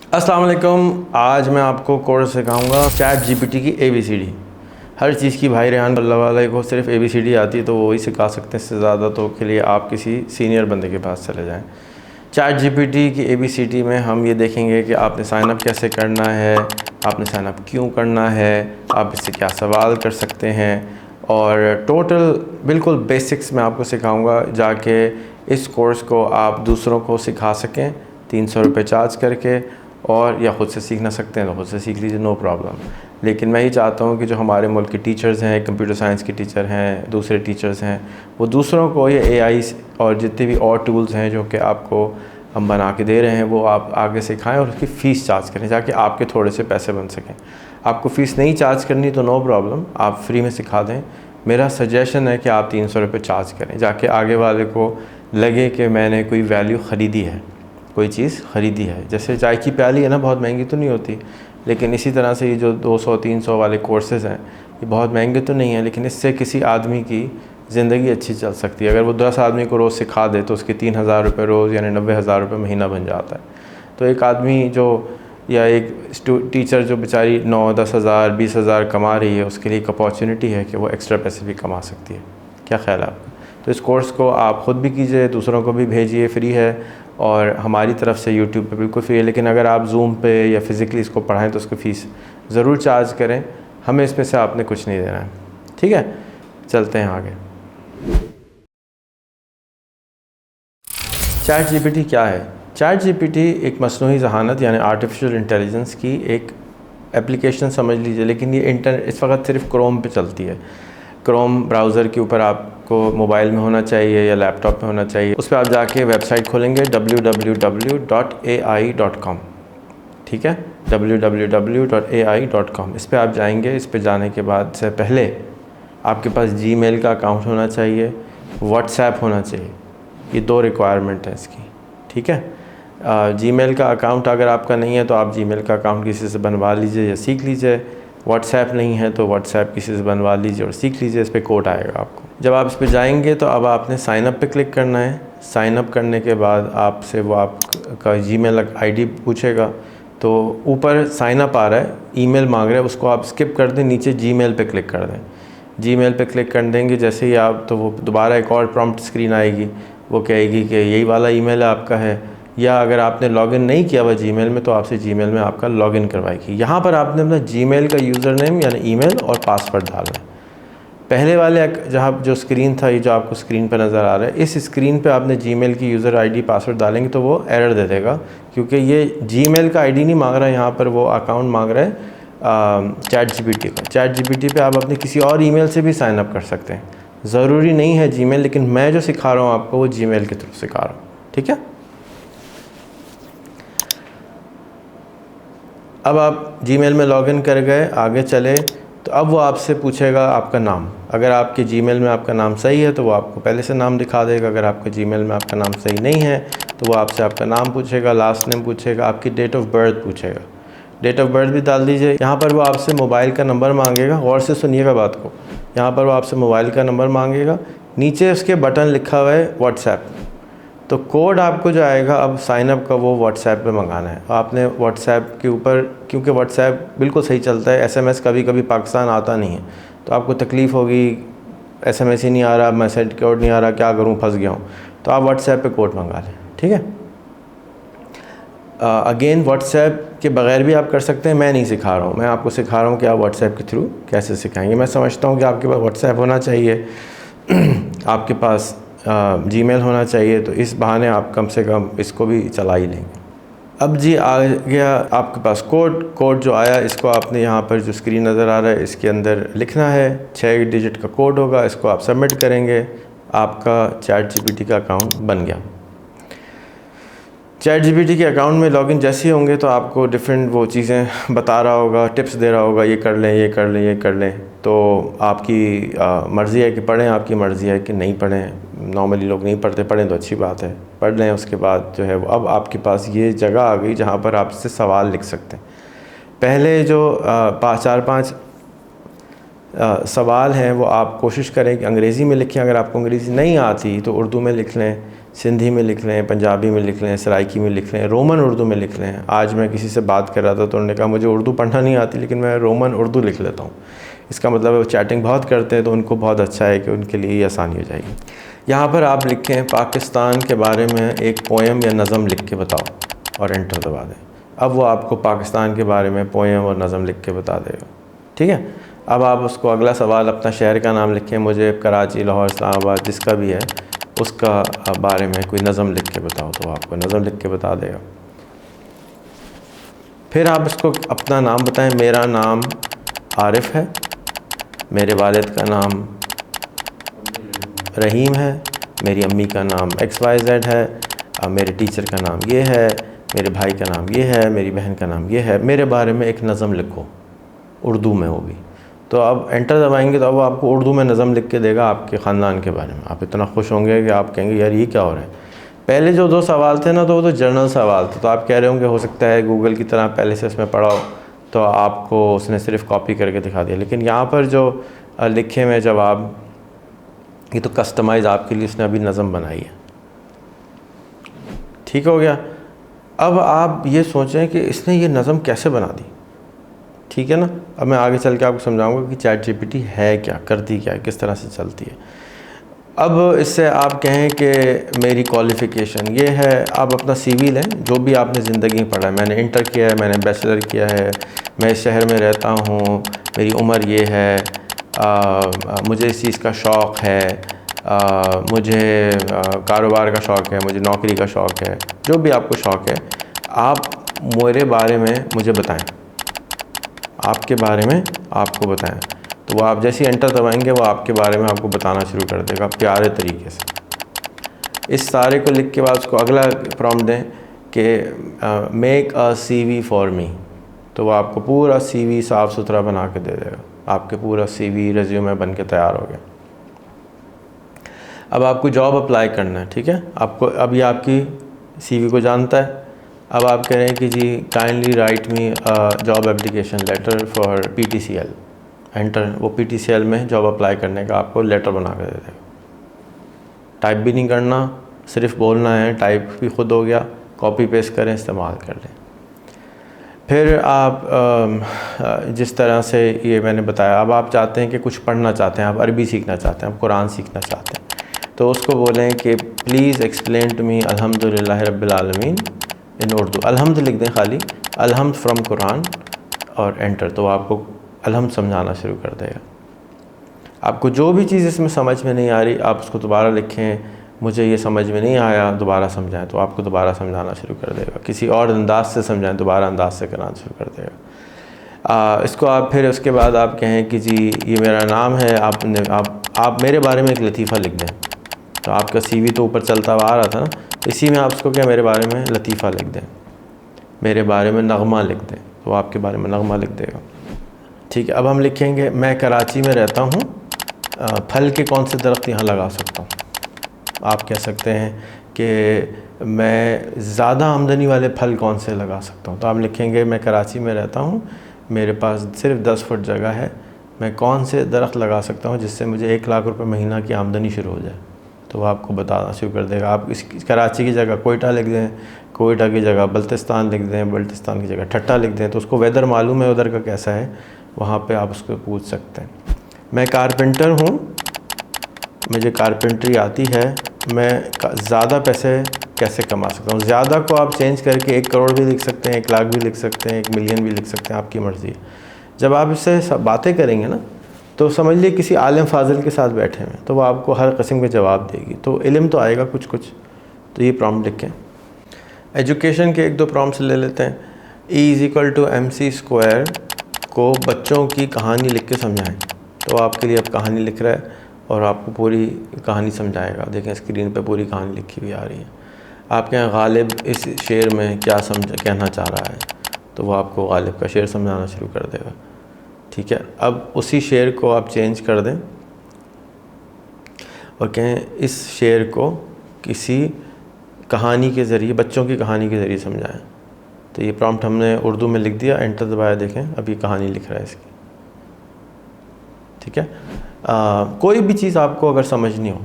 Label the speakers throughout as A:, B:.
A: अस्सलाम वालेकुम। आज मैं आपको कोर्स सिखाऊंगा चैट जीपीटी की ABCD। हर चीज़ की भाई रेहान अल्लाह वाले को सिर्फ ABCD आती है तो वो वही सिखा सकते हैं। इससे ज़्यादा तो के लिए आप किसी सीनियर बंदे के पास चले जाएं। चैट जीपीटी की ABCD में हम ये देखेंगे कि आपने साइनअप कैसे करना है, आपने साइनअप क्यों करना है, आप इससे क्या सवाल कर सकते हैं, और टोटल बिल्कुल बेसिक्स मैं आपको सिखाऊंगा जाके इस कोर्स को आप दूसरों को सिखा सकें 300 रुपये चार्ज करके, और या ख़ुद से सीखना सकते हैं तो ख़ुद से सीख लीजिए, नो प्रॉब्लम। लेकिन मैं ये चाहता हूँ कि जो हमारे मुल्क के टीचर्स हैं, कंप्यूटर साइंस के टीचर हैं, दूसरे टीचर्स हैं, वो दूसरों को ये AI और जितने भी और टूल्स हैं जो कि आपको हम बना के दे रहे हैं वो आप आगे सिखाएं और उसकी फ़ीस चार्ज करें जाके आपके थोड़े से पैसे बन सकें। आपको फ़ीस नहीं चार्ज करनी तो नो प्रॉब्लम, आप फ्री में सिखा दें। मेरा सजेशन है कि आप 300 रुपये चार्ज करें जाके आगे वाले को लगे कि मैंने कोई वैल्यू ख़रीदी है, कोई चीज़ ख़रीदी है। जैसे चाय की प्याली है ना, बहुत महंगी तो नहीं होती, लेकिन इसी तरह से ये जो 200-300 वाले कोर्सेज़ हैं ये बहुत महंगे तो नहीं हैं, लेकिन इससे किसी आदमी की ज़िंदगी अच्छी चल सकती है। अगर वो 10 आदमी को रोज़ सिखा दे तो उसके 3000 रुपये रोज़ यानी 90,000 रुपये महीना बन जाता है। तो एक आदमी जो या एक टीचर जो बेचारी 9-10 हज़ार 20 हज़ार कमा रही है, उसके लिए एक अपॉर्चुनिटी है कि वो एक्स्ट्रा पैसे भी कमा सकती है। क्या ख़्याल है आपका? तो इस कोर्स को आप ख़ुद भी कीजिए, दूसरों को भी भेजिए, फ्री है और हमारी तरफ से यूट्यूब पे बिल्कुल फ्री है। लेकिन अगर आप जूम पे या फ़िज़िकली इसको पढ़ाएं तो उसकी फ़ीस ज़रूर चार्ज करें, हमें इसमें से आपने कुछ नहीं देना है। ठीक है, चलते हैं आगे। चैट जीपीटी क्या है? चैट जीपीटी एक मसनूई ज़हानत यानी आर्टिफिशियल इंटेलिजेंस की एक एप्लीकेशन समझ लीजिए, लेकिन ये इस वक्त सिर्फ क्रोम पे चलती है। क्रोम ब्राउज़र के ऊपर आपको मोबाइल में होना चाहिए या लैपटॉप में होना चाहिए। उस पर आप जाके वेबसाइट खोलेंगे www.ai.com। ठीक है, www.ai.com। इस पर आप जाएंगे। इस पर जाने के बाद से पहले आपके पास जीमेल का अकाउंट होना चाहिए, व्हाट्सएप होना चाहिए। ये 2 रिक्वायरमेंट है इसकी। ठीक है, जीमेल का अकाउंट अगर आपका नहीं है तो आप जीमेल का अकाउंट किसी से बनवा लीजिए या सीख लीजिए। व्हाट्सएप नहीं है तो व्हाट्सएप किसी से बनवा लीजिए और सीख लीजिए। इस पर कोड आएगा आपको। जब आप इस पर जाएंगे तो अब आपने साइनअप पे क्लिक करना है। साइनअप करने के बाद आपसे वो आपका जीमेल आईडी पूछेगा, तो ऊपर साइनअप आ रहा है, ईमेल मांग रहा है, उसको आप स्किप कर दें, नीचे जीमेल पे क्लिक कर दें। जीमेल पे क्लिक कर देंगे जैसे ही आप, तो वो दोबारा एक और प्रॉम्प्ट स्क्रीन आएगी, वो कहेगी कि यही वाला ईमेल आपका है, या अगर आपने लॉगिन नहीं किया हुआ जीमेल में तो आपसे जीमेल में आपका लॉगिन करवाएगी। यहाँ पर आपने अपना जीमेल का यूज़र नेम यानी ईमेल और पासवर्ड डालना है। पहले वाले जहाँ जो स्क्रीन था, ये जो आपको स्क्रीन पर नज़र आ रहा है, इस स्क्रीन पे आपने जीमेल की यूज़र आईडी पासवर्ड डालेंगे तो वो एरर दे देगा, क्योंकि ये जीमेल का आईडी नहीं मांग रहा है, यहाँ पर वो अकाउंट मांग रहा है चैट जीपीटी का। चैट जीपीटी पे आप अपने किसी और ईमेल से भी साइन अप कर सकते हैं, ज़रूरी नहीं है जीमेल, लेकिन मैं जो सिखा रहा हूँ आपको वो जीमेल के थ्रू सिखा रहा हूँ। ठीक है, अब आप जीमेल में लॉगिन कर गए, आगे चले तो अब वो आपसे पूछेगा आपका नाम। अगर आपके जीमेल में आपका नाम सही है तो वो आपको पहले से नाम दिखा देगा। अगर आपके जीमेल में आपका नाम सही नहीं है तो वो आपसे आपका नाम पूछेगा, लास्ट नेम पूछेगा, आपकी डेट ऑफ बर्थ पूछेगा। डेट ऑफ बर्थ भी डाल दीजिए। यहाँ पर वो आपसे मोबाइल का नंबर मांगेगा, गौर से सुनिएगा बात को। यहाँ पर वो आपसे मोबाइल का नंबर मांगेगा, नीचे उसके बटन लिखा हुआ है व्हाट्सएप। तो कोड आपको जो आएगा अब साइनअप का, वो व्हाट्सएप पे मंगाना है। आपने व्हाट्सएप के ऊपर, क्योंकि व्हाट्सएप बिल्कुल सही चलता है, SMS कभी कभी पाकिस्तान आता नहीं है तो आपको तकलीफ़ होगी, SMS ही नहीं आ रहा, मैसेज कोड नहीं आ रहा, क्या करूँ, फंस गया हूँ, तो आप व्हाट्सएप पे कोड मंगा लें। ठीक है, अगेन व्हाट्सएप के बगैर भी आप कर सकते हैं, मैं नहीं सिखा रहा हूँ, मैं आपको सिखा रहा हूँ कि आप व्हाट्सएप के थ्रू कैसे सिखाएंगे। मैं समझता हूँ कि आपके पास व्हाट्सएप होना चाहिए, आपके पास जीमेल होना चाहिए, तो इस बहाने आप कम से कम इसको भी चला ही लेंगे। अब जी आ गया आपके पास कोड जो आया, इसको आपने यहाँ पर जो स्क्रीन नज़र आ रहा है इसके अंदर लिखना है। 6 डिजिट का कोड होगा, इसको आप सबमिट करेंगे, आपका चैट जीपीटी का अकाउंट बन गया। चैट जीपीटी के अकाउंट में लॉगिन जैसे ही होंगे तो आपको डिफरेंट वो चीज़ें बता रहा होगा, टिप्स दे रहा होगा, ये कर लें, ये कर लें, ये कर लें। तो आपकी मर्ज़ी है कि पढ़ें, आपकी मर्ज़ी है कि नहीं पढ़ें। नॉर्मली लोग नहीं पढ़ते, पढ़ें तो अच्छी बात है, पढ़ लें। उसके बाद जो है वो अब आपके पास ये जगह आ गई जहाँ पर आप इससे सवाल लिख सकते हैं। पहले जो 4-5 सवाल हैं वो आप कोशिश करें कि अंग्रेज़ी में लिखें। अगर आपको अंग्रेज़ी नहीं आती तो उर्दू में लिख लें सिंधी में लिख लें, पंजाबी में लिख लें, सराइकी में लिख लें, रोमन उर्दू में लिख लें। आज मैं किसी से बात कर रहा था तो उन्होंने कहा मुझे उर्दू पढ़ना नहीं आती लेकिन मैं रोमन उर्दू लिख लेता हूँ। इसका मतलब है वो चैटिंग बहुत करते हैं तो उनको बहुत अच्छा है कि उनके लिए ये आसानी हो जाएगी। यहाँ पर आप लिखें पाकिस्तान के बारे में एक पोएम या नज़म लिख के बताओ और एंटर दबा दें। अब वो आपको पाकिस्तान के बारे में पोएम और नज़म लिख के बता देगा। ठीक है, अब आप उसको अगला सवाल अपना शहर का नाम लिखें, मुझे कराची, लाहौर, इस्लामाबाद जिसका भी है उसका बारे में कोई नज़म लिख के बताओ, तो आपको नज़म लिख के बता देगा। फिर आप इसको अपना नाम बताएं। मेरा नाम आरिफ है, मेरे वालिद का नाम रहीम है, मेरी अम्मी का नाम XYZ है, मेरे टीचर का नाम ये है, मेरे भाई का नाम ये है, मेरी बहन का नाम ये है। मेरे बारे में एक नज़म लिखो, उर्दू में वो भी। तो अब एंटर दबाएंगे तो अब आपको उर्दू में नज़म लिख के देगा आपके ख़ानदान के बारे में। आप इतना खुश होंगे कि आप कहेंगे यार ये क्या हो रहा है। पहले जो 2 सवाल थे ना तो वो तो जर्नल सवाल थे, तो आप कह रहे होंगे हो सकता है गूगल की तरह पहले से इसमें पढ़ा हो तो आपको उसने सिर्फ कॉपी करके दिखा दिया। लेकिन यहाँ पर जो लिखे हुए जवाब ये तो कस्टमाइज़ आपके लिए इसने अभी नज़म बनाई है। ठीक हो गया। अब आप ये सोचें कि इसने ये नज़म कैसे बना दी। ठीक है ना। अब मैं आगे चल के आपको समझाऊंगा कि चैट जीपीटी है क्या, करती क्या है, किस तरह से चलती है। अब इससे आप कहें कि मेरी क्वालिफ़िकेशन ये है, आप अपना CV लें, जो भी आपने ज़िंदगी में पढ़ा है। मैंने इंटर किया है, मैंने बैचलर किया है, मैं इस शहर में रहता हूँ, मेरी उम्र ये है, मुझे इस चीज़ का शौक़ है, मुझे कारोबार का शौक़ है, मुझे नौकरी का शौक़ है, जो भी आपको शौक़ है आप मेरे बारे में मुझे बताएं, आपके बारे में आपको बताएं। तो वो आप जैसे ही एंटर दबाएंगे वो आपके बारे में आपको बताना शुरू कर देगा प्यारे तरीके से। इस सारे को लिख के बाद उसको अगला प्रॉम्प्ट दें कि make a CV for me, तो वो आपको पूरा CV साफ़ सुथरा बना के दे देगा। आपके पूरा CV रेज्यूमे बन के तैयार हो गया। अब आपको जॉब अप्लाई करना है। ठीक है, आपको अब ये आपकी CV को जानता है। अब आप कह रहे हैं कि ji kindly write me job application letter for PTCL। Enter, वो PTCL में जॉब अप्लाई करने का आपको लेटर बना कर दे देगा। टाइप भी नहीं करना, सिर्फ बोलना है, टाइप भी खुद हो गया। कॉपी पेस्ट करें, इस्तेमाल कर लें। फिर आप जिस तरह से ये मैंने बताया, अब आप चाहते हैं कि कुछ पढ़ना चाहते हैं, आप अरबी सीखना चाहते हैं, आप कुरान सीखना चाहते हैं, तो उसको बोलें कि प्लीज़ एक्सप्लेन टू मी अल्हम्दुलिल्लाहि रब्बिल आलमीन इन उर्दू। अलहम्द लिख दें, खाली अलहम्द फ्रॉम कुरान और एंटर, तो आपको अलहम्द समझाना शुरू कर देगा। आपको जो भी चीज़ इसमें समझ में नहीं आ रही आप उसको दोबारा लिखें, मुझे ये समझ में नहीं आया दोबारा समझाएं, तो आपको दोबारा समझाना शुरू कर देगा। किसी और अंदाज से समझाएं, दोबारा अंदाज से कराना शुरू कर देगा। इसको आप फिर उसके बाद आप कहें कि जी ये मेरा नाम है, आप मेरे बारे में एक लतीफ़ा लिख दें। तो आपका CV तो ऊपर चलता हुआ आ रहा था ना, इसी में आप उसको क्या मेरे बारे में लतीफ़ा लिख दें, मेरे बारे में नगमा लिख दें, तो आपके बारे में नगमा लिख देगा। ठीक है, अब हम लिखेंगे मैं कराची में रहता हूँ, फल के कौन से दरख्त यहाँ लगा सकता हूँ। आप कह सकते हैं कि मैं ज़्यादा आमदनी वाले फल कौन से लगा सकता हूँ। तो आप लिखेंगे मैं कराची में रहता हूँ, मेरे पास सिर्फ 10 फुट जगह है, मैं कौन से दरख्त लगा सकता हूँ जिससे मुझे 1 लाख रुपए महीना की आमदनी शुरू हो जाए। तो वो आपको बताना शुरू कर देगा। आप इस कराची की जगह कोयटा लिख दें, कोयटा की जगह बल्तिस्तान लिख दें, बल्तिस्तान की जगह ठट्टा लिख दें, तो उसको वेदर मालूम है उधर का कैसा है, वहाँ पे आप उसको पूछ सकते हैं। मैं कारपेंटर हूँ, मुझे कारपेंट्री आती है, मैं ज़्यादा पैसे कैसे कमा सकता हूँ। ज़्यादा को आप चेंज करके 1 करोड़ भी लिख सकते हैं, 1 लाख भी लिख सकते हैं, 1 मिलियन भी लिख सकते हैं, आपकी मर्ज़ी है। जब आप इससे सब बातें करेंगे ना तो समझ लीजिए किसी आलिम फाजिल के साथ बैठे हैं, तो वो आपको हर किस्म के जवाब देगी, तो इल्म तो आएगा कुछ कुछ। तो ये प्रॉम्प्ट लिखें। एजुकेशन के 1-2 प्रॉम्प्ट्स ले लेते हैं। E=MC² को बच्चों की कहानी लिख के समझाएं। तो आपके लिए अब कहानी लिख रहा है और आपको पूरी कहानी समझाएगा। देखें स्क्रीन पे पूरी कहानी लिखी हुई आ रही है। आपके यहाँ गालिब इस शेर में क्या कहना चाह रहा है, तो वो आपको गालिब का शेर समझाना शुरू कर देगा। ठीक है, अब उसी शेर को आप चेंज कर दें और कहें इस शेर को किसी कहानी के ज़रिए, बच्चों की कहानी के ज़रिए समझाएं। तो ये प्रॉम्प्ट हमने उर्दू में लिख दिया, एंटर दबाया। देखें अब ये कहानी लिख रहा है इसकी। ठीक है, कोई भी चीज़ आपको अगर समझनी हो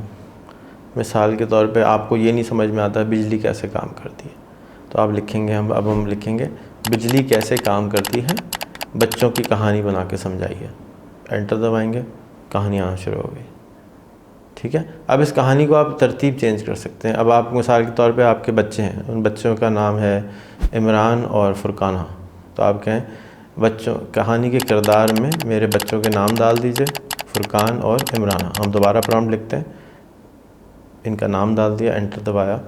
A: मिसाल के तौर पे आपको ये नहीं समझ में आता बिजली कैसे काम करती है, तो आप लिखेंगे हम लिखेंगे बिजली कैसे काम करती है, बच्चों की कहानी बना के समझाइए। एंटर दबाएंगे, कहानी आना शुरू हो गई। ठीक है, अब इस कहानी को आप तरतीब चेंज कर सकते हैं। अब आप मिसाल के तौर पे आपके बच्चे हैं, उन बच्चों का नाम है इमरान और फुरकाना, तो आप कहें बच्चों कहानी के किरदार में मेरे बच्चों के नाम डाल दीजिए, फुरकान और इमरान। हम दोबारा प्रॉम्प्ट लिखते हैं, इनका नाम डाल दिया, एंटर दबाया।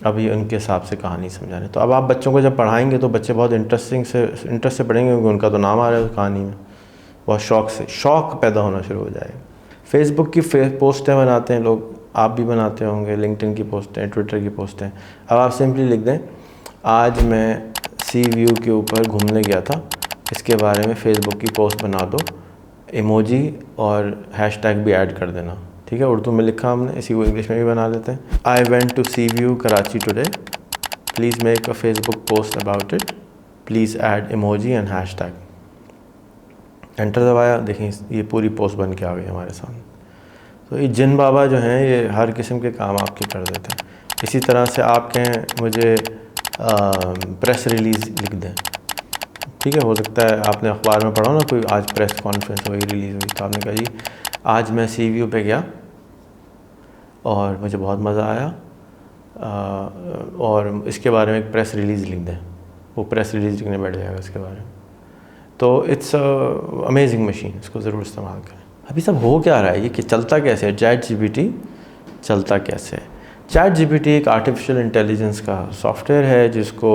A: अब ये उनके हिसाब से कहानी समझा रहे। तो अब आप बच्चों को जब पढ़ाएंगे तो बच्चे बहुत इंटरेस्ट से पढ़ेंगे, क्योंकि उनका तो नाम आ रहा है उस कहानी में, बहुत शौक़ पैदा होना शुरू हो जाएगा। फेसबुक की पोस्टें बनाते हैं लोग, आप भी बनाते होंगे, लिंक्डइन की पोस्टें, ट्विटर की पोस्टें। अब आप सिंपली लिख दें आज मैं सी व्यू के ऊपर घूमने गया था, इसके बारे में फ़ेसबुक की पोस्ट बना दो, इमोजी और हैशटैग भी ऐड कर देना। ठीक है, उर्दू में लिखा हमने, इसी को इंग्लिश में भी बना लेते हैं। I went to sea view Karachi today, please make a Facebook post about it, please add emoji and hashtag. Enter दबाया, देखें ये पूरी पोस्ट बन के आ गई हमारे सामने। तो ये जिन बाबा जो हैं ये हर किस्म के काम आपके कर देते हैं। इसी तरह से आप कहें मुझे प्रेस रिलीज़ लिख दें। ठीक है, हो सकता है आपने अखबार में पढ़ा हो ना, कोई आज प्रेस कॉन्फ्रेंस हुई, रिलीज़ हुई, तो आपने कहा जी आज मैं सी व्यू पे गया और मुझे बहुत मज़ा आया, और इसके बारे में एक प्रेस रिलीज़ लिख दें। वो प्रेस रिलीज़ लिखने बैठ जाएगा इसके बारे में। तो इट्स अमेजिंग मशीन, इसको ज़रूर इस्तेमाल करें। अभी सब हो क्या रहा है ये कि चलता कैसे है, चैट जीपीटी चलता कैसे है। चैट जीपीटी एक आर्टिफिशियल इंटेलिजेंस का सॉफ्टवेयर है जिसको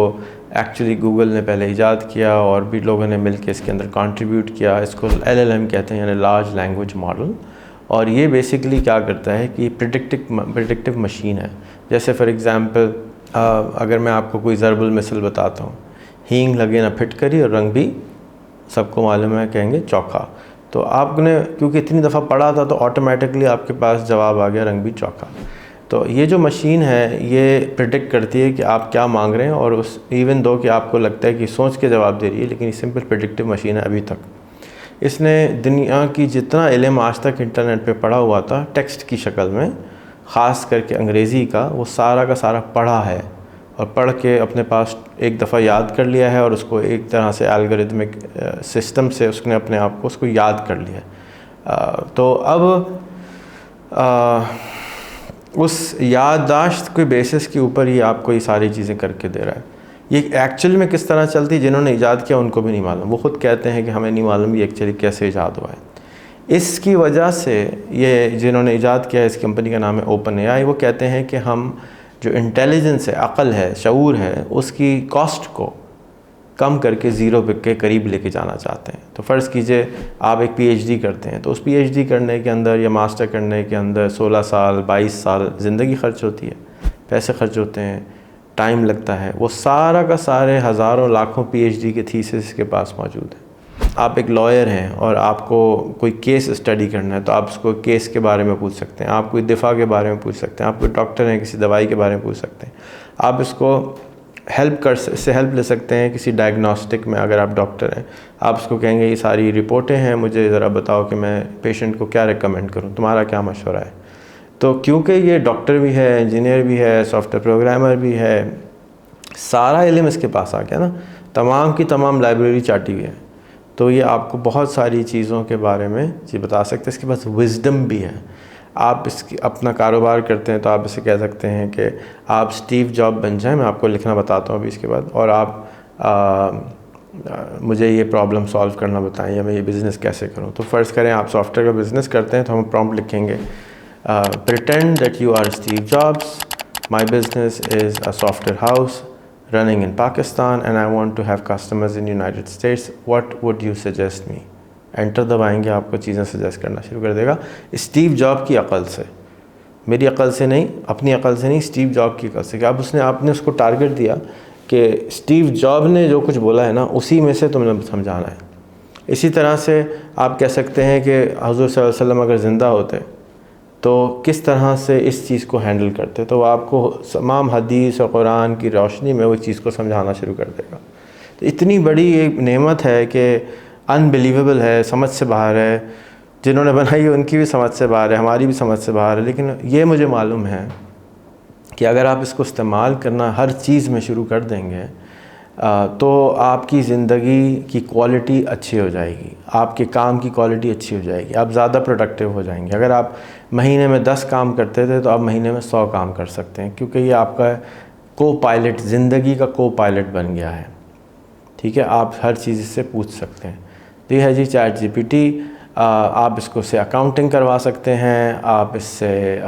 A: एक्चुअली गूगल ने पहले इजाद किया और भी लोगों ने मिलकर इसके अंदर कंट्रीब्यूट किया। इसको LLM कहते हैं, यानी लार्ज लैंग्वेज मॉडल। और ये बेसिकली क्या करता है कि प्रिडिक्टिव मशीन है। जैसे फॉर एग्ज़ाम्पल अगर मैं आपको कोई ज़रबुल मिसल बताता हूँ, हींग लगे ना फिटकरी, और रंग भी सबको मालूम है कहेंगे चौखा। तो आपने क्योंकि इतनी दफ़ा पढ़ा था तो ऑटोमेटिकली आपके पास जवाब आ गया, रंग भी चौखा। तो ये जो मशीन है ये प्रिडिक्ट करती है कि आप क्या मांग रहे हैं, और उस इवन दो कि आपको लगता है कि सोच के जवाब दे रही है, लेकिन ये सिंपल प्रिडिक्टिव मशीन है। अभी तक इसने दुनिया की जितना इल्म आज तक इंटरनेट पे पढ़ा हुआ था टेक्स्ट की शक्ल में, ख़ास करके अंग्रेज़ी का, वो सारा का सारा पढ़ा है और पढ़ के अपने पास एक दफ़ा याद कर लिया है, और उसको एक तरह से एल्गोरिथमिक सिस्टम से उसने अपने आप को उसको याद कर लिया। तो अब उस याददाश्त के बेसिस के ऊपर ही आपको ये सारी चीज़ें करके दे रहा है। ये एक्चुअल में किस तरह चलती है, जिन्होंने ईजाद किया उनको भी नहीं मालूम। वो ख़ुद कहते हैं कि हमें नहीं मालूम ये एक्चुअली कैसे ईजाद हुआ है। इसकी वजह से ये जिन्होंने ईजाद किया है, इस कंपनी का नाम है OpenAI, वो कहते हैं कि हम जो इंटेलिजेंस है, अक़ल है, शऊर है, उसकी कॉस्ट को कम करके ज़ीरो के करीब लेके जाना चाहते हैं। तो फ़र्ज़ कीजिए आप एक PhD करते हैं, तो उस PhD करने के अंदर या मास्टर करने के अंदर 16 साल 22 साल ज़िंदगी ख़र्च होती है, पैसे ख़र्च होते हैं, टाइम लगता है। वो सारा का सारे हज़ारों लाखों PhD के थीसिस के पास मौजूद है। आप एक लॉयर हैं और आपको कोई केस स्टडी करना है, तो आप उसको केस के बारे में पूछ सकते हैं, आप कोई दिफा के बारे में पूछ सकते हैं, आप कोई डॉक्टर हैं, किसी दवाई के बारे में पूछ सकते हैं, आप इसको इससे हेल्प ले सकते हैं किसी डायग्नोस्टिक में। अगर आप डॉक्टर हैं, आप उसको कहेंगे ये सारी रिपोर्टें हैं, मुझे ज़रा बताओ कि मैं पेशेंट को क्या रिकमेंड करूँ, तुम्हारा क्या मशवरा है। तो क्योंकि ये डॉक्टर भी है, इंजीनियर भी है, सॉफ्टवेयर प्रोग्रामर भी है, सारा इल्म इसके पास आ गया ना, तमाम की तमाम लाइब्रेरी चाटी हुई है, तो ये आपको बहुत सारी चीज़ों के बारे में ये बता सकते हैं। इसके पास विज़डम भी है। आप इसकी अपना कारोबार करते हैं तो आप इसे कह सकते हैं कि आप स्टीव जॉब बन जाएं। मैं आपको लिखना बताता हूँ अभी इसके बाद, और आप मुझे ये प्रॉब्लम सॉल्व करना बताएं, या मैं ये बिज़नेस कैसे करूँ। तो फ़र्ज़ करें आप सॉफ्टवेयर का बिज़नेस करते हैं, तो हम प्रॉम्प्ट लिखेंगे pretend that you are Steve Jobs, my business is a software house running in Pakistan and I want to have customers in United States, what would you suggest me? Enter दबाएंगे, आपको चीज़ें suggest करना शुरू कर देगा Steve job की अकल से, मेरी अकल से नहीं, अपनी अकल से नहीं, स्टीव जॉब की अकल से। कि अब आपने उसको टारगेट दिया कि स्टीव जॉब ने जो कुछ बोला है ना, उसी में से तुमने समझाना है। इसी तरह से आप कह सकते हैं कि हुज़ूर सल्लल्लाहु अलैहि वसल्लम अगर ज़िंदा होते तो किस तरह से इस चीज़ को हैंडल करते, तो आपको तमाम हदीस और कुरान की रोशनी में वो चीज़ को समझाना शुरू कर देगा। तो इतनी बड़ी एक नेमत है कि अनबिलीवेबल है, समझ से बाहर है। जिन्होंने बनाई है उनकी भी समझ से बाहर है, हमारी भी समझ से बाहर है। लेकिन ये मुझे मालूम है कि अगर आप इसको इस्तेमाल करना हर चीज़ में शुरू कर देंगे तो आपकी ज़िंदगी की क्वालिटी अच्छी हो जाएगी, आपके काम की क्वालिटी अच्छी हो जाएगी, आप ज़्यादा प्रोडक्टिव हो जाएंगे। अगर आप महीने में 10 काम करते थे तो आप महीने में 100 काम कर सकते हैं, क्योंकि ये आपका को पायलट, ज़िंदगी का को पायलट बन गया है। ठीक है, आप हर चीज़ इससे पूछ सकते हैं। तो ये है जी चैट जीपीटी। आप इसको से अकाउंटिंग करवा सकते हैं, आप इससे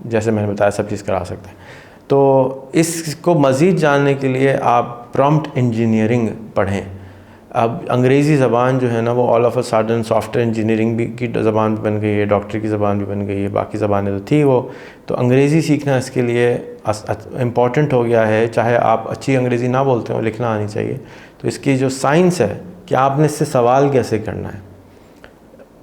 A: जैसे मैंने बताया सब चीज़ करा सकते हैं। तो इसको मज़ीद जानने के लिए आप प्रॉम्प्ट इंजीनियरिंग पढ़ें। अब अंग्रेज़ी ज़बान जो है ना वो all of a sudden software engineering भी की ज़बान बन गई है, डॉक्टर की ज़बान भी बन गई है, बाकी ज़बानें तो थी वो। तो अंग्रेज़ी सीखना इसके लिए इम्पॉर्टेंट हो गया है। चाहे आप अच्छी अंग्रेज़ी ना बोलते हो, लिखना आनी चाहिए। तो इसकी जो साइंस है कि आपने इससे सवाल कैसे करना है,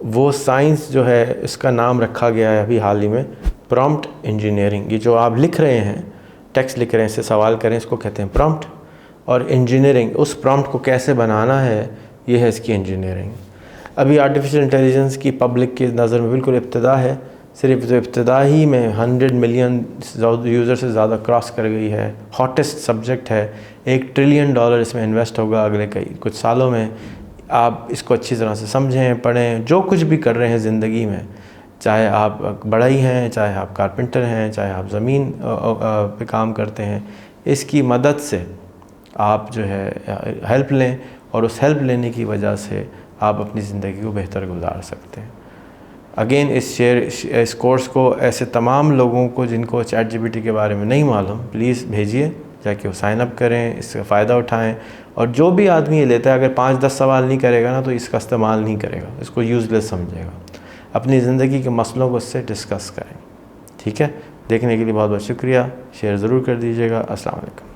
A: वो साइंस जो है इसका नाम रखा गया है अभी हाल ही में प्रॉम्प्ट इंजीनियरिंग। ये जो आप लिख रहे हैं, टेक्स्ट लिख रहे हैं, इससे सवाल करें, इसको कहते हैं प्रॉम्प्ट। और इंजीनियरिंग, उस प्रॉम्प्ट को कैसे बनाना है, ये है इसकी इंजीनियरिंग। अभी आर्टिफिशियल इंटेलिजेंस की पब्लिक की नज़र में बिल्कुल इब्तिदा है। सिर्फ जो इब्तिदा ही में 100 मिलियन यूज़र से ज़्यादा क्रॉस कर गई है। हॉटेस्ट सब्जेक्ट है, $1 ट्रिलियन इसमें इन्वेस्ट होगा अगले कुछ सालों में। आप इसको अच्छी तरह से समझें, पढ़ें। जो कुछ भी कर रहे हैं ज़िंदगी में, चाहे आप बढ़ई हैं, चाहे आप कारपेंटर हैं, चाहे आप ज़मीन पे काम करते हैं, इसकी मदद से आप जो है हेल्प लें, और उस हेल्प लेने की वजह से आप अपनी ज़िंदगी को बेहतर गुजार सकते हैं। अगेन इस कोर्स को ऐसे तमाम लोगों को जिनको चैट जीपीटी के बारे में नहीं मालूम, प्लीज़ भेजिए, जाके वो साइन अप करें, इसका फ़ायदा उठाएं। और जो भी आदमी ये लेता है, अगर 5-10 सवाल नहीं करेगा ना तो इसका इस्तेमाल नहीं करेगा, इसको यूज़लेस समझेगा। अपनी ज़िंदगी के मसलों को इससे डिस्कस करें। ठीक है, देखने के लिए बहुत बहुत शुक्रिया। शेयर ज़रूर कर दीजिएगा। अस्सलाम वालेकुम।